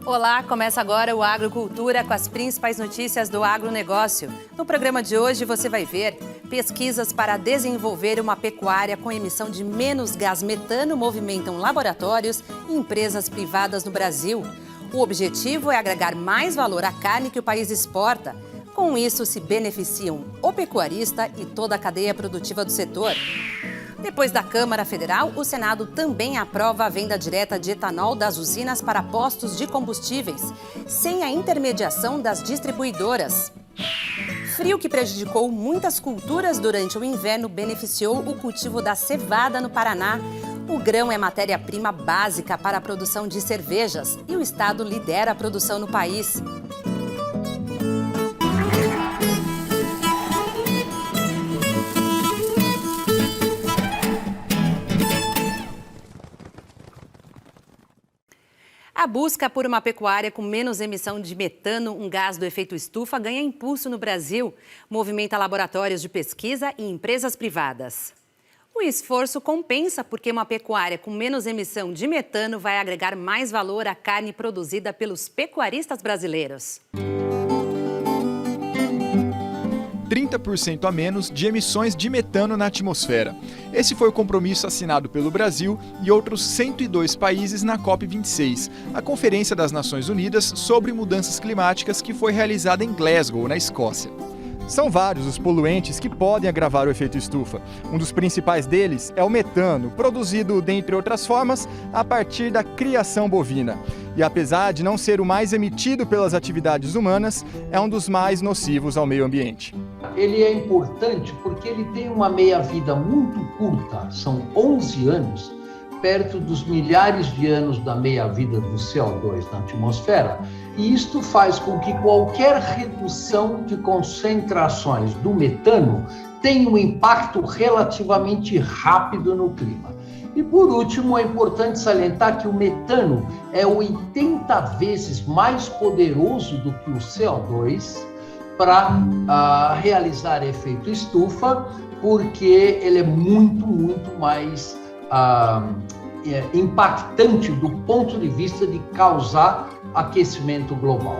Olá, começa agora o Agrocultura com as principais notícias do agronegócio. No programa de hoje você vai ver pesquisas para desenvolver uma pecuária com emissão de menos gás metano movimentam laboratórios e empresas privadas no Brasil. O objetivo é agregar mais valor à carne que o país exporta. Com isso, se beneficiam o pecuarista e toda a cadeia produtiva do setor. Depois da Câmara Federal, o Senado também aprova a venda direta de etanol das usinas para postos de combustíveis, sem a intermediação das distribuidoras. Frio que prejudicou muitas culturas durante o inverno beneficiou o cultivo da cevada no Paraná. O grão é matéria-prima básica para a produção de cervejas e o estado lidera a produção no país. A busca por uma pecuária com menos emissão de metano, um gás do efeito estufa, ganha impulso no Brasil. Movimenta laboratórios de pesquisa e empresas privadas. O esforço compensa porque uma pecuária com menos emissão de metano vai agregar mais valor à carne produzida pelos pecuaristas brasileiros. 30% a menos de emissões de metano na atmosfera. Esse foi o compromisso assinado pelo Brasil e outros 102 países na COP26, a Conferência das Nações Unidas sobre Mudanças Climáticas que foi realizada em Glasgow, na Escócia. São vários os poluentes que podem agravar o efeito estufa. Um dos principais deles é o metano, produzido, dentre outras formas, a partir da criação bovina. E apesar de não ser o mais emitido pelas atividades humanas, é um dos mais nocivos ao meio ambiente. Ele é importante porque ele tem uma meia-vida muito curta, são 11 anos, perto dos milhares de anos da meia-vida do CO2 na atmosfera, e isto faz com que qualquer redução de concentrações do metano tenha um impacto relativamente rápido no clima. E por último, é importante salientar que o metano é 80 vezes mais poderoso do que o CO2 para realizar efeito estufa, porque ele é muito mais impactante do ponto de vista de causar aquecimento global.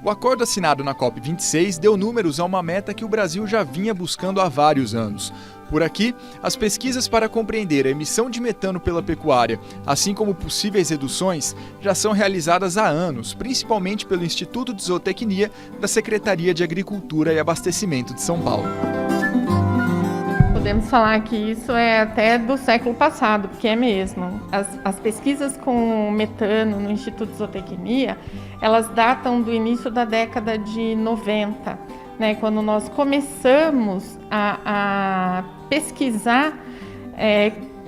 O acordo assinado na COP26 deu números a uma meta que o Brasil já vinha buscando há vários anos. Por aqui, as pesquisas para compreender a emissão de metano pela pecuária, assim como possíveis reduções, já são realizadas há anos, principalmente pelo Instituto de Zootecnia da Secretaria de Agricultura e Abastecimento de São Paulo. Podemos falar que isso é até do século passado, porque é mesmo. As pesquisas com metano no Instituto de Zootecnia, elas datam do início da década de 90, né, quando nós começamos a pesquisar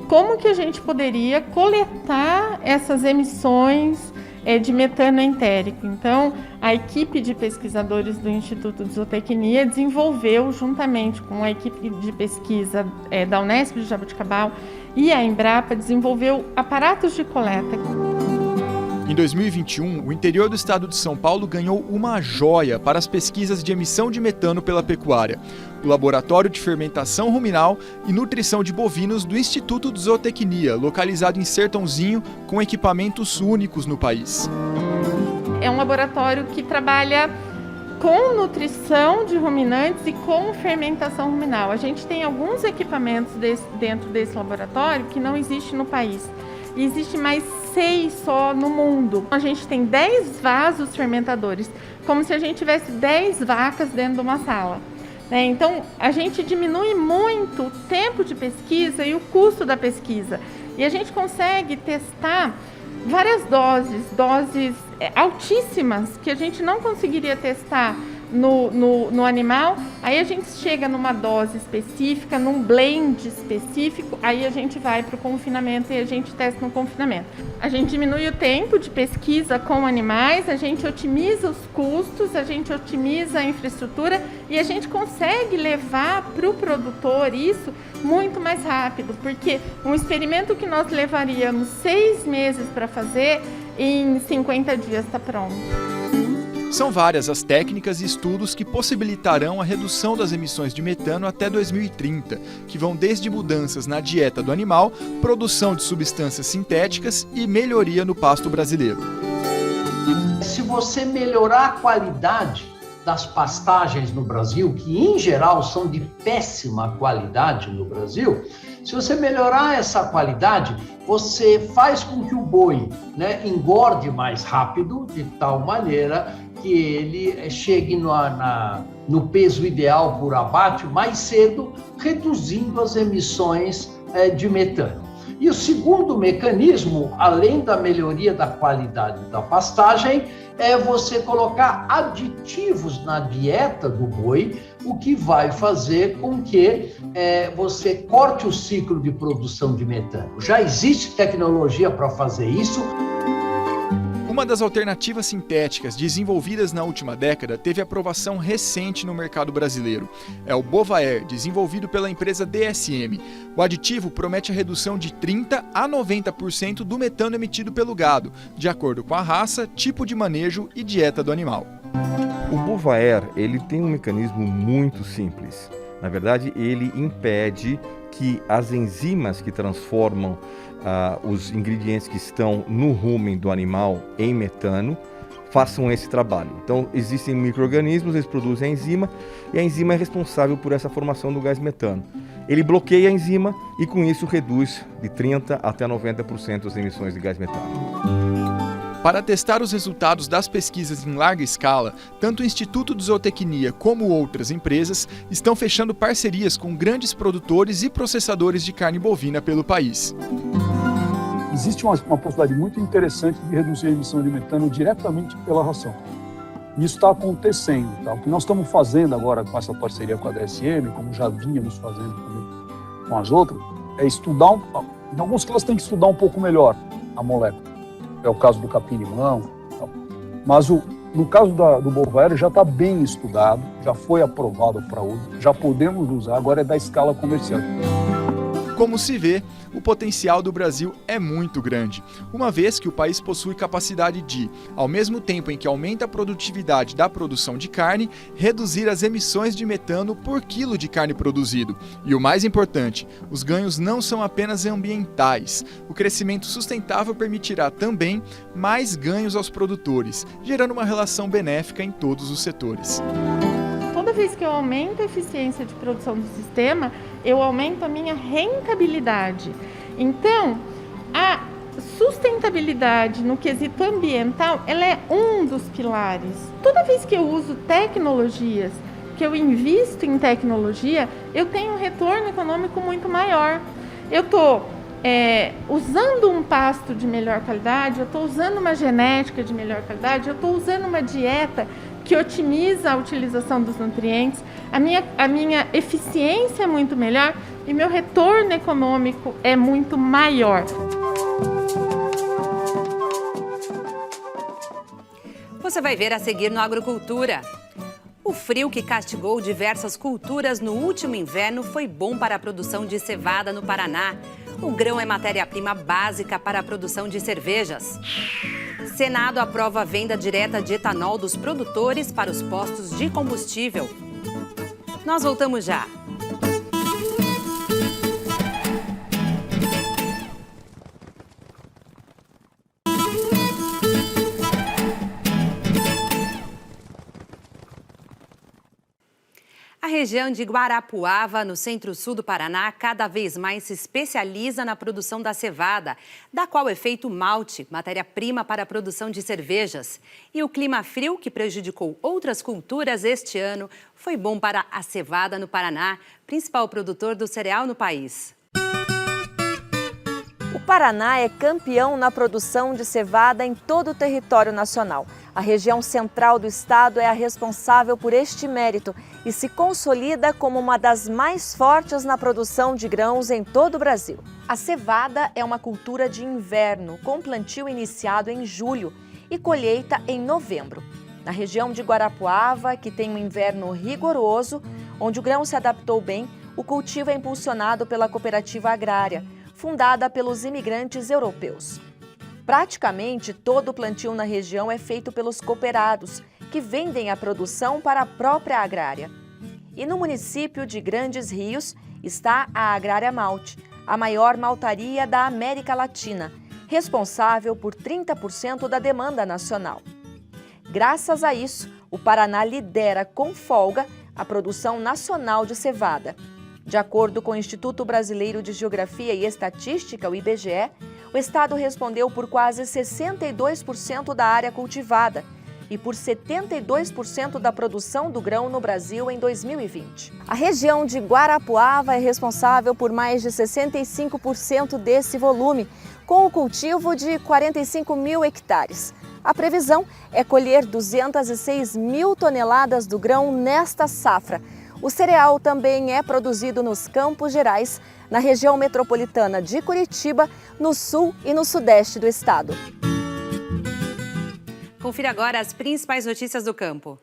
como que a gente poderia coletar essas emissões de metano entérico. Então, a equipe de pesquisadores do Instituto de Zootecnia desenvolveu, juntamente com a equipe de pesquisa da Unesp de Jaboticabal e a Embrapa, desenvolveu aparatos de coleta. Em 2021, o interior do estado de São Paulo ganhou uma joia para as pesquisas de emissão de metano pela pecuária. O Laboratório de Fermentação Ruminal e Nutrição de Bovinos do Instituto de Zootecnia, localizado em Sertãozinho, com equipamentos únicos no país. É um laboratório que trabalha com nutrição de ruminantes e com fermentação ruminal. A gente tem alguns equipamentos dentro desse laboratório que não existe no país. E existe mais 6 só no mundo. A gente tem 10 vasos fermentadores, como se a gente tivesse 10 vacas dentro de uma sala. Então, a gente diminui muito o tempo de pesquisa e o custo da pesquisa. E a gente consegue testar várias doses altíssimas, que a gente não conseguiria testar no animal. Aí a gente chega numa dose específica, num blend específico, aí a gente vai para o confinamento e a gente testa no confinamento. A gente diminui o tempo de pesquisa com animais, a gente otimiza os custos, a gente otimiza a infraestrutura e a gente consegue levar para o produtor isso muito mais rápido, porque um experimento que nós levaríamos 6 meses para fazer, em 50 dias está pronto. São várias as técnicas e estudos que possibilitarão a redução das emissões de metano até 2030, que vão desde mudanças na dieta do animal, produção de substâncias sintéticas e melhoria no pasto brasileiro. Se você melhorar a qualidade das pastagens no Brasil, que em geral são de péssima qualidade no Brasil, se você melhorar essa qualidade, você faz com que o boi, engorde mais rápido, de tal maneira que ele chegue no peso ideal por abate mais cedo, reduzindo as emissões de metano. E o segundo mecanismo, além da melhoria da qualidade da pastagem, é você colocar aditivos na dieta do boi, o que vai fazer com que você corte o ciclo de produção de metano. Já existe tecnologia para fazer isso. Uma das alternativas sintéticas desenvolvidas na última década teve aprovação recente no mercado brasileiro. É o Bovaer, desenvolvido pela empresa DSM. O aditivo promete a redução de 30% a 90% do metano emitido pelo gado, de acordo com a raça, tipo de manejo e dieta do animal. O Bovaer, ele tem um mecanismo muito simples. Na verdade, ele impede que as enzimas que transformam os ingredientes que estão no rumen do animal em metano façam esse trabalho. Então, existem micro-organismos, eles produzem a enzima e a enzima é responsável por essa formação do gás metano. Ele bloqueia a enzima e, com isso, reduz de 30% até 90% as emissões de gás metano. Para testar os resultados das pesquisas em larga escala, tanto o Instituto de Zootecnia como outras empresas estão fechando parcerias com grandes produtores e processadores de carne bovina pelo país. Existe uma possibilidade muito interessante de reduzir a emissão de metano diretamente pela ração. Isso está acontecendo. Tá? O que nós estamos fazendo agora com essa parceria com a DSM, como já vínhamos fazendo com as outras, é estudar, em alguns casos tem que estudar um pouco melhor a molécula. É o caso do capim-limão. Mas no caso do Bovaer já está bem estudado, já foi aprovado para uso, já podemos usar, agora é da escala comercial. Como se vê, o potencial do Brasil é muito grande, uma vez que o país possui capacidade de, ao mesmo tempo em que aumenta a produtividade da produção de carne, reduzir as emissões de metano por quilo de carne produzido. E o mais importante, os ganhos não são apenas ambientais. O crescimento sustentável permitirá também mais ganhos aos produtores, gerando uma relação benéfica em todos os setores. Toda vez que eu aumento a eficiência de produção do sistema, eu aumento a minha rentabilidade. Então, a sustentabilidade no quesito ambiental, ela é um dos pilares. Toda vez que eu uso tecnologias, que eu invisto em tecnologia, eu tenho um retorno econômico muito maior. Eu estou usando um pasto de melhor qualidade, eu estou usando uma genética de melhor qualidade, eu estou usando uma dieta que otimiza a utilização dos nutrientes, a minha eficiência é muito melhor e meu retorno econômico é muito maior. Você vai ver a seguir no Agrocultura. O frio que castigou diversas culturas no último inverno foi bom para a produção de cevada no Paraná. O grão é matéria-prima básica para a produção de cervejas. Senado aprova a venda direta de etanol dos produtores para os postos de combustível. Nós voltamos já. A região de Guarapuava, no centro-sul do Paraná, cada vez mais se especializa na produção da cevada, da qual é feito malte, matéria-prima para a produção de cervejas. E o clima frio, que prejudicou outras culturas este ano, foi bom para a cevada no Paraná, principal produtor do cereal no país. O Paraná é campeão na produção de cevada em todo o território nacional. A região central do estado é a responsável por este mérito e se consolida como uma das mais fortes na produção de grãos em todo o Brasil. A cevada é uma cultura de inverno, com plantio iniciado em julho e colheita em novembro. Na região de Guarapuava, que tem um inverno rigoroso, onde o grão se adaptou bem, o cultivo é impulsionado pela cooperativa agrária, fundada pelos imigrantes europeus. Praticamente todo o plantio na região é feito pelos cooperados, que vendem a produção para a própria agrária. E no município de Grandes Rios está a Agrária Malte, a maior maltaria da América Latina, responsável por 30% da demanda nacional. Graças a isso, o Paraná lidera com folga a produção nacional de cevada. De acordo com o Instituto Brasileiro de Geografia e Estatística, o IBGE, o estado respondeu por quase 62% da área cultivada e por 72% da produção do grão no Brasil em 2020. A região de Guarapuava é responsável por mais de 65% desse volume, com o cultivo de 45 mil hectares. A previsão é colher 206 mil toneladas do grão nesta safra. O cereal também é produzido nos Campos Gerais, na região metropolitana de Curitiba, no sul e no sudeste do estado. Confira agora as principais notícias do campo.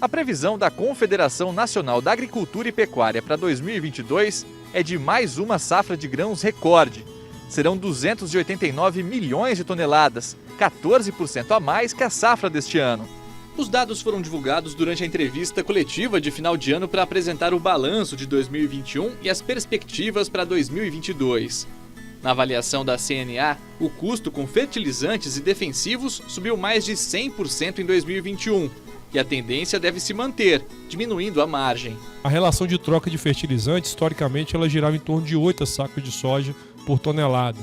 A previsão da Confederação Nacional da Agricultura e Pecuária para 2022 é de mais uma safra de grãos recorde. Serão 289 milhões de toneladas, 14% a mais que a safra deste ano. Os dados foram divulgados durante a entrevista coletiva de final de ano para apresentar o balanço de 2021 e as perspectivas para 2022. Na avaliação da CNA, o custo com fertilizantes e defensivos subiu mais de 100% em 2021 e a tendência deve se manter, diminuindo a margem. A relação de troca de fertilizantes, historicamente, ela girava em torno de 8 sacos de soja por tonelada.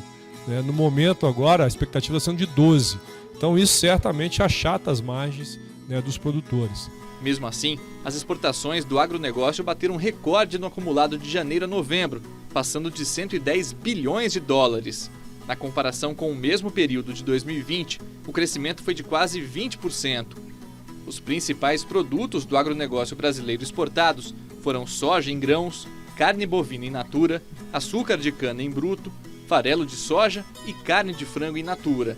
No momento agora, a expectativa está sendo de 12. Então isso certamente achata as margens dos produtores. Mesmo assim, as exportações do agronegócio bateram recorde no acumulado de janeiro a novembro, passando de 110 bilhões de dólares. Na comparação com o mesmo período de 2020, o crescimento foi de quase 20%. Os principais produtos do agronegócio brasileiro exportados foram soja em grãos, carne bovina in natura, açúcar de cana em bruto, farelo de soja e carne de frango in natura.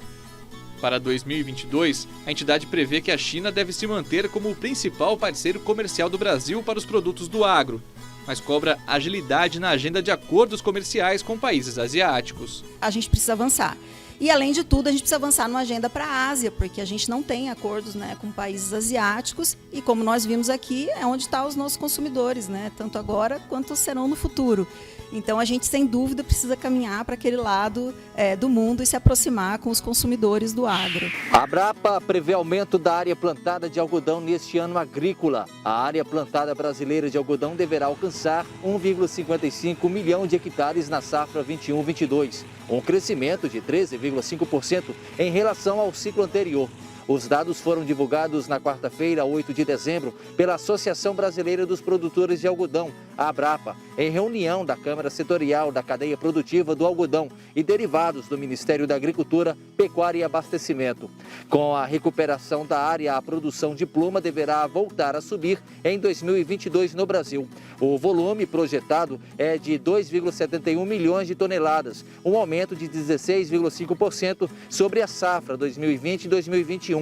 Para 2022, a entidade prevê que a China deve se manter como o principal parceiro comercial do Brasil para os produtos do agro, mas cobra agilidade na agenda de acordos comerciais com países asiáticos. A gente precisa avançar. E, além de tudo, a gente precisa avançar numa agenda para a Ásia, porque a gente não tem acordos, com países asiáticos e, como nós vimos aqui, é onde estão os nossos consumidores, tanto agora quanto serão no futuro. Então, a gente, sem dúvida, precisa caminhar para aquele lado do mundo e se aproximar com os consumidores do agro. A Abrapa prevê aumento da área plantada de algodão neste ano agrícola. A área plantada brasileira de algodão deverá alcançar 1,55 milhão de hectares na safra 21-22, um crescimento de 13,5% em relação ao ciclo anterior. Os dados foram divulgados na quarta-feira, 8 de dezembro, pela Associação Brasileira dos Produtores de Algodão, a Abrapa, em reunião da Câmara Setorial da Cadeia Produtiva do Algodão e derivados do Ministério da Agricultura, Pecuária e Abastecimento. Com a recuperação da área, a produção de pluma deverá voltar a subir em 2022 no Brasil. O volume projetado é de 2,71 milhões de toneladas, um aumento de 16,5% sobre a safra 2020 e 2021.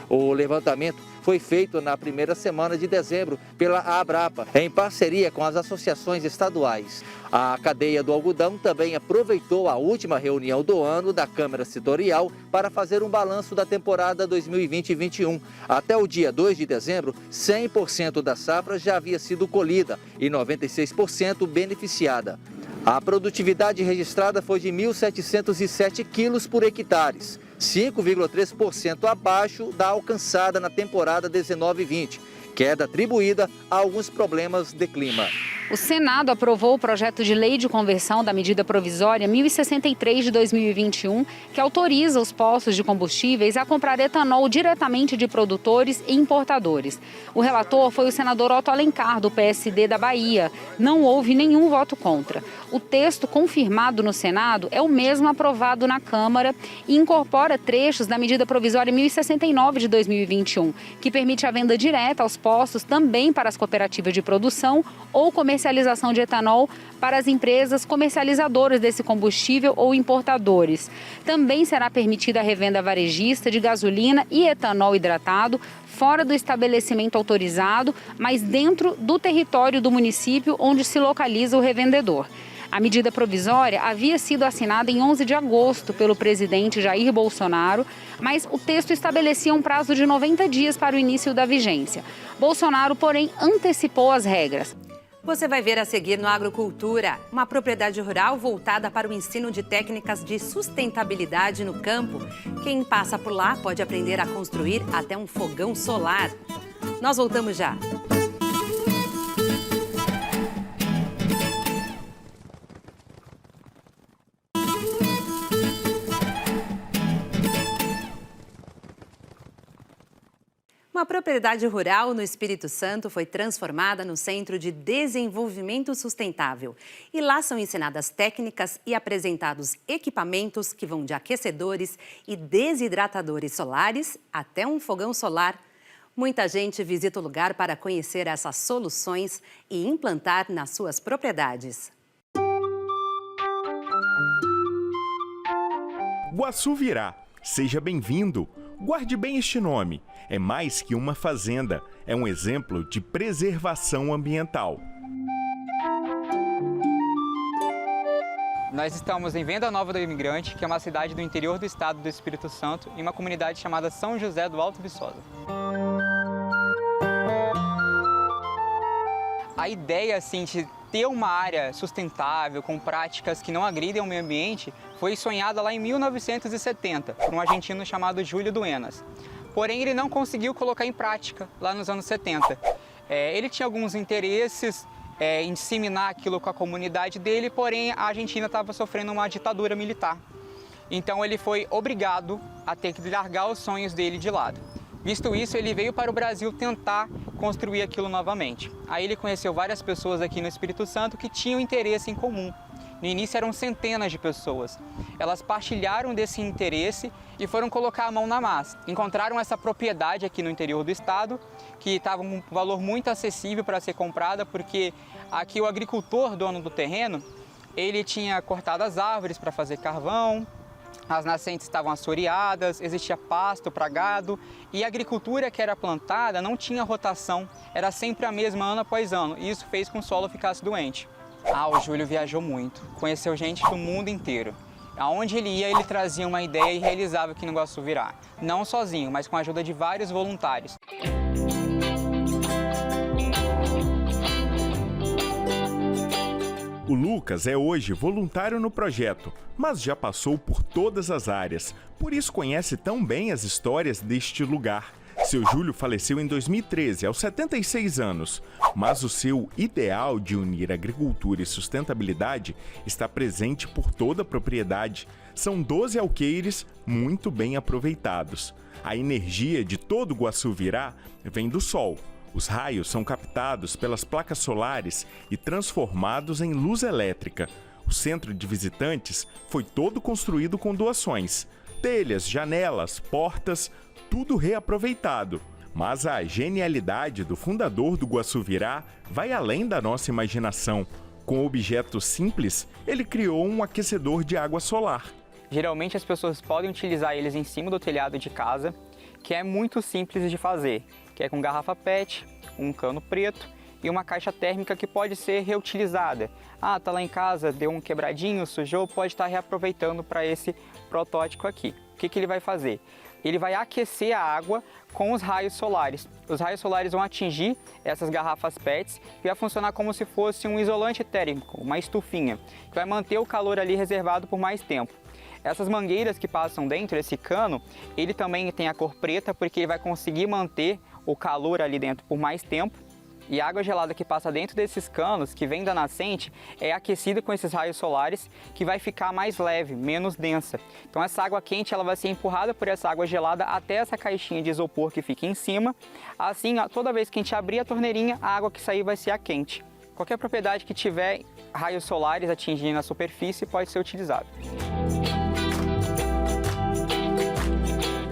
O levantamento foi feito na primeira semana de dezembro pela Abrapa, em parceria com as associações estaduais. A cadeia do algodão também aproveitou a última reunião do ano da Câmara Setorial para fazer um balanço da temporada 2020-21. Até o dia 2 de dezembro, 100% da safra já havia sido colhida e 96% beneficiada. A produtividade registrada foi de 1.707 quilos por hectare, 5,3% abaixo da alcançada na temporada 19-20, queda atribuída a alguns problemas de clima. O Senado aprovou o projeto de lei de conversão da medida provisória 1063 de 2021, que autoriza os postos de combustíveis a comprar etanol diretamente de produtores e importadores. O relator foi o senador Otto Alencar, do PSD da Bahia. Não houve nenhum voto contra. O texto confirmado no Senado é o mesmo aprovado na Câmara e incorpora trechos da medida provisória 1069 de 2021, que permite a venda direta aos postos também para as cooperativas de produção ou comercialização de etanol para as empresas comercializadoras desse combustível ou importadores. Também será permitida a revenda varejista de gasolina e etanol hidratado fora do estabelecimento autorizado, mas dentro do território do município onde se localiza o revendedor. A medida provisória havia sido assinada em 11 de agosto pelo presidente Jair Bolsonaro, mas o texto estabelecia um prazo de 90 dias para o início da vigência. Bolsonaro, porém, antecipou as regras. Você vai ver a seguir no Agrocultura, uma propriedade rural voltada para o ensino de técnicas de sustentabilidade no campo. Quem passa por lá pode aprender a construir até um fogão solar. Nós voltamos já. Uma propriedade rural no Espírito Santo foi transformada no Centro de Desenvolvimento Sustentável. E lá são ensinadas técnicas e apresentados equipamentos que vão de aquecedores e desidratadores solares até um fogão solar. Muita gente visita o lugar para conhecer essas soluções e implantar nas suas propriedades. Guaçuvirá, seja bem-vindo. Guarde bem este nome. É mais que uma fazenda, é um exemplo de preservação ambiental. Nós estamos em Venda Nova do Imigrante, que é uma cidade do interior do estado do Espírito Santo, em uma comunidade chamada São José do Alto Viçosa. A ideia, assim, de ter uma área sustentável, com práticas que não agridem o meio ambiente, foi sonhada lá em 1970, por um argentino chamado Júlio Duenas. Porém, ele não conseguiu colocar em prática lá nos anos 70. Ele tinha alguns interesses em disseminar aquilo com a comunidade dele, porém a Argentina estava sofrendo uma ditadura militar. Então ele foi obrigado a ter que largar os sonhos dele de lado. Visto isso, ele veio para o Brasil tentar construir aquilo novamente. Aí ele conheceu várias pessoas aqui no Espírito Santo que tinham interesse em comum. No início eram centenas de pessoas. Elas partilharam desse interesse e foram colocar a mão na massa. Encontraram essa propriedade aqui no interior do estado, que estava com um valor muito acessível para ser comprada, porque aqui o agricultor, dono do terreno, ele tinha cortado as árvores para fazer carvão, as nascentes estavam assoreadas, existia pasto para gado e a agricultura que era plantada não tinha rotação, era sempre a mesma ano após ano, e isso fez com que o solo ficasse doente. O Júlio viajou muito, conheceu gente do mundo inteiro. Aonde ele ia, ele trazia uma ideia e realizava aqui no Guaçuvirá. Não sozinho, mas com a ajuda de vários voluntários. O Lucas é hoje voluntário no projeto, mas já passou por todas as áreas, por isso conhece tão bem as histórias deste lugar. Seu Júlio faleceu em 2013, aos 76 anos, mas o seu ideal de unir agricultura e sustentabilidade está presente por toda a propriedade. São 12 alqueires muito bem aproveitados. A energia de todo o Guaçuvirá vem do sol. Os raios são captados pelas placas solares e transformados em luz elétrica. O centro de visitantes foi todo construído com doações. Telhas, janelas, portas, tudo reaproveitado. Mas a genialidade do fundador do Guaçuvirá vai além da nossa imaginação. Com objetos simples, ele criou um aquecedor de água solar. Geralmente as pessoas podem utilizar eles em cima do telhado de casa, que é muito simples de fazer, que é com garrafa PET, um cano preto e uma caixa térmica que pode ser reutilizada. Tá lá em casa, deu um quebradinho, sujou, pode estar reaproveitando para esse protótipo aqui. O que ele vai fazer? Ele vai aquecer a água com os raios solares. Os raios solares vão atingir essas garrafas PETs e vai funcionar como se fosse um isolante térmico, uma estufinha, que vai manter o calor ali reservado por mais tempo. Essas mangueiras que passam dentro desse cano, ele também tem a cor preta porque ele vai conseguir manter o calor ali dentro por mais tempo. E a água gelada que passa dentro desses canos, que vem da nascente, é aquecida com esses raios solares, que vai ficar mais leve, menos densa. Então essa água quente ela vai ser empurrada por essa água gelada até essa caixinha de isopor que fica em cima. Assim, toda vez que a gente abrir a torneirinha, a água que sair vai ser a quente. Qualquer propriedade que tiver raios solares atingindo a superfície pode ser utilizada.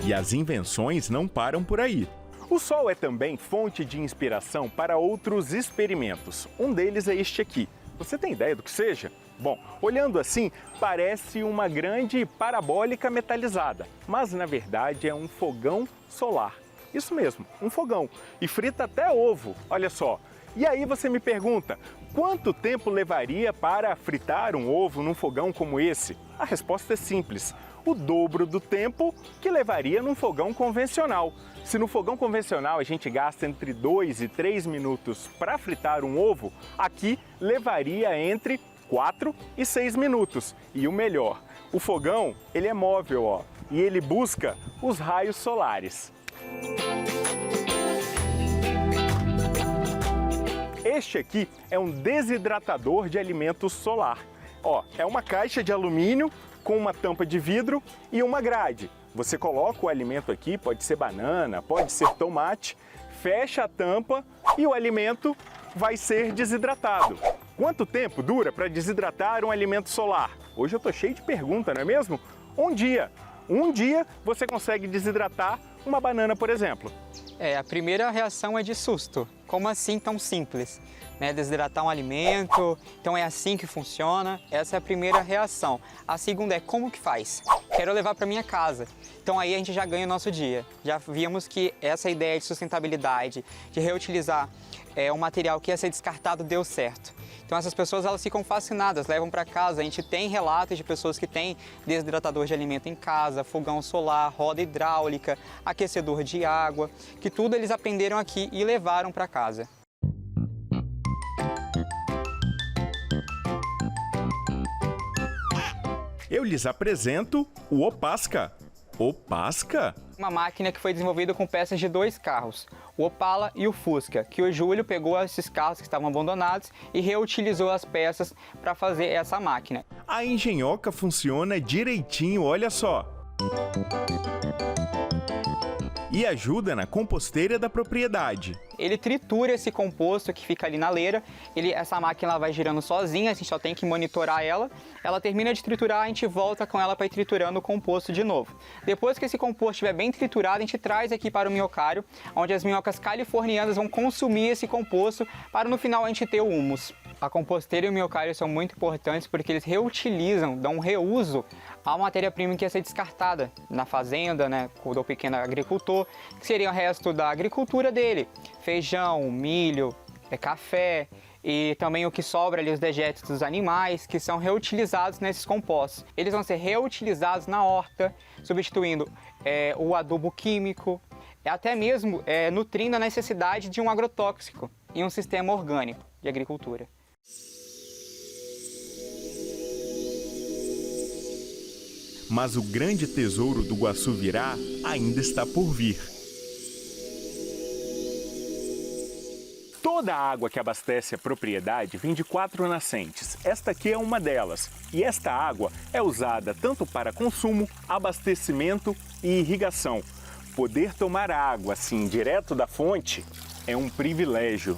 E as invenções não param por aí. O sol é também fonte de inspiração para outros experimentos. Um deles é este aqui. Você tem ideia do que seja? Bom, olhando assim, parece uma grande parabólica metalizada, mas na verdade é um fogão solar. Isso mesmo, um fogão. E frita até ovo, olha só. E aí você me pergunta, quanto tempo levaria para fritar um ovo num fogão como esse? A resposta é simples, o dobro do tempo que levaria num fogão convencional. Se no fogão convencional a gente gasta entre 2 e 3 minutos para fritar um ovo, aqui levaria entre 4 e 6 minutos. E o melhor, o fogão ele é móvel, ó, e ele busca os raios solares. Este aqui é um desidratador de alimentos solar. Ó, é uma caixa de alumínio com uma tampa de vidro e uma grade. Você coloca o alimento aqui, pode ser banana, pode ser tomate, fecha a tampa e o alimento vai ser desidratado. Quanto tempo dura para desidratar um alimento solar? Hoje eu tô cheio de pergunta, não é mesmo? Um dia. Um dia você consegue desidratar uma banana, por exemplo. A primeira reação é de susto. Como assim tão simples? Desidratar um alimento, então é assim que funciona? Essa é a primeira reação. A segunda é como que faz? Quero levar para minha casa. Então aí a gente já ganha o nosso dia. Já vimos que essa ideia de sustentabilidade, de reutilizar o material que ia ser descartado, deu certo. Então essas pessoas elas ficam fascinadas, levam para casa. A gente tem relatos de pessoas que têm desidratador de alimento em casa, fogão solar, roda hidráulica, aquecedor de água, que tudo eles aprenderam aqui e levaram para casa. Eu lhes apresento o Opasca. Opasca? Uma máquina que foi desenvolvida com peças de 2 carros, o Opala e o Fusca, que o Júlio pegou esses carros que estavam abandonados e reutilizou as peças para fazer essa máquina. A engenhoca funciona direitinho, olha só. E ajuda na composteira da propriedade. Ele tritura esse composto que fica ali na leira, essa máquina ela vai girando sozinha, a gente só tem que monitorar ela. Ela termina de triturar, a gente volta com ela para ir triturando o composto de novo. Depois que esse composto estiver bem triturado, a gente traz aqui para o minhocário, onde as minhocas californianas vão consumir esse composto para no final a gente ter o humus. A composteira e o minhocário são muito importantes porque eles reutilizam, dão um reuso à matéria-prima que ia ser descartada na fazenda, do pequeno agricultor, que seria o resto da agricultura dele. Feijão, milho, café e também o que sobra ali, os dejetos dos animais, que são reutilizados nesses compostos. Eles vão ser reutilizados na horta, substituindo o adubo químico, até mesmo nutrindo a necessidade de um agrotóxico em um sistema orgânico de agricultura. Mas o grande tesouro do Guaçuvirá ainda está por vir. Toda a água que abastece a propriedade vem de 4 nascentes. Esta aqui é uma delas. E esta água é usada tanto para consumo, abastecimento e irrigação. Poder tomar água assim direto da fonte é um privilégio.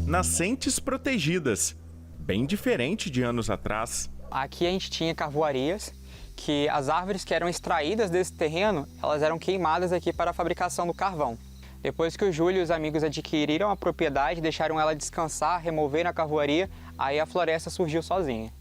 Nascentes protegidas, bem diferente de anos atrás. Aqui a gente tinha carvoarias, que as árvores que eram extraídas desse terreno, elas eram queimadas aqui para a fabricação do carvão. Depois que o Júlio e os amigos adquiriram a propriedade, deixaram ela descansar, removeram a carvoaria, aí a floresta surgiu sozinha.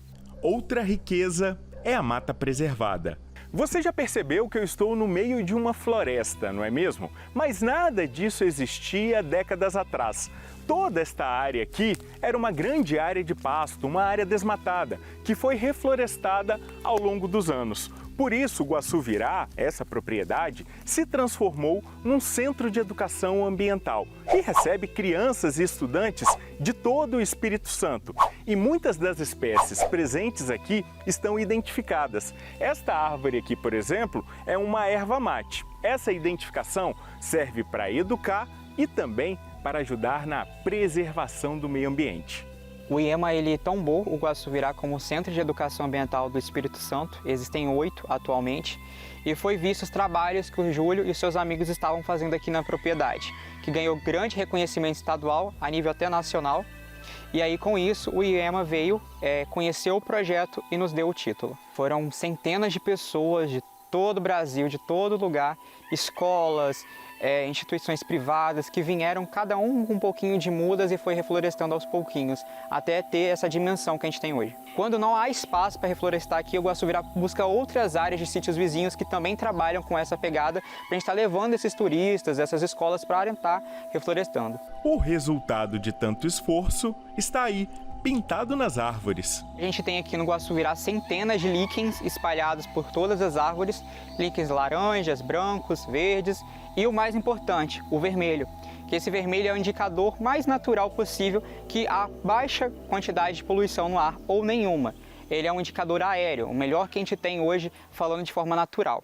Outra riqueza é a mata preservada. Você já percebeu que eu estou no meio de uma floresta, não é mesmo? Mas nada disso existia décadas atrás. Toda esta área aqui era uma grande área de pasto, uma área desmatada, que foi reflorestada ao longo dos anos. Por isso, o Guaçuvirá, essa propriedade, se transformou num centro de educação ambiental e recebe crianças e estudantes de todo o Espírito Santo. E muitas das espécies presentes aqui estão identificadas. Esta árvore aqui, por exemplo, é uma erva mate. Essa identificação serve para educar e também para ajudar na preservação do meio ambiente. O IEMA ele tombou o Guaçuvirá como Centro de Educação Ambiental do Espírito Santo, existem 8 atualmente, e foi visto os trabalhos que o Júlio e seus amigos estavam fazendo aqui na propriedade, que ganhou grande reconhecimento estadual, a nível até nacional, e aí com isso o IEMA veio conhecer o projeto e nos deu o título. Foram centenas de pessoas de todo o Brasil, de todo lugar, escolas, instituições privadas que vieram, cada um com um pouquinho de mudas e foi reflorestando aos pouquinhos, até ter essa dimensão que a gente tem hoje. Quando não há espaço para reflorestar aqui, o Guaçuvirá busca outras áreas de sítios vizinhos que também trabalham com essa pegada, para a gente estar levando esses turistas, essas escolas para estar reflorestando. O resultado de tanto esforço está aí, pintado nas árvores. A gente tem aqui no Guaçuvirá centenas de líquens espalhados por todas as árvores, líquens laranjas, brancos, verdes e o mais importante, o vermelho. Que esse vermelho é o indicador mais natural possível que há baixa quantidade de poluição no ar ou nenhuma. Ele é um indicador aéreo, o melhor que a gente tem hoje falando de forma natural.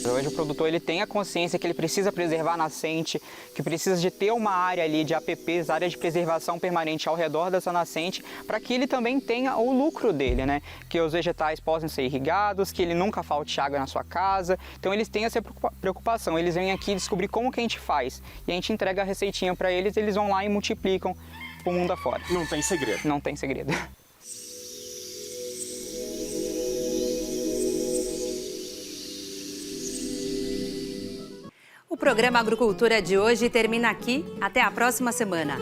Hoje o produtor ele tem a consciência que ele precisa preservar a nascente, que precisa de ter uma área ali de APPs, área de preservação permanente ao redor dessa nascente, para que ele também tenha o lucro dele, né? Que os vegetais possam ser irrigados, que ele nunca falte água na sua casa. Então eles têm essa preocupação, eles vêm aqui descobrir como que a gente faz. E a gente entrega a receitinha para eles, eles vão lá e multiplicam o mundo afora. Não tem segredo. Não tem segredo. O programa Agricultura de hoje termina aqui. Até a próxima semana.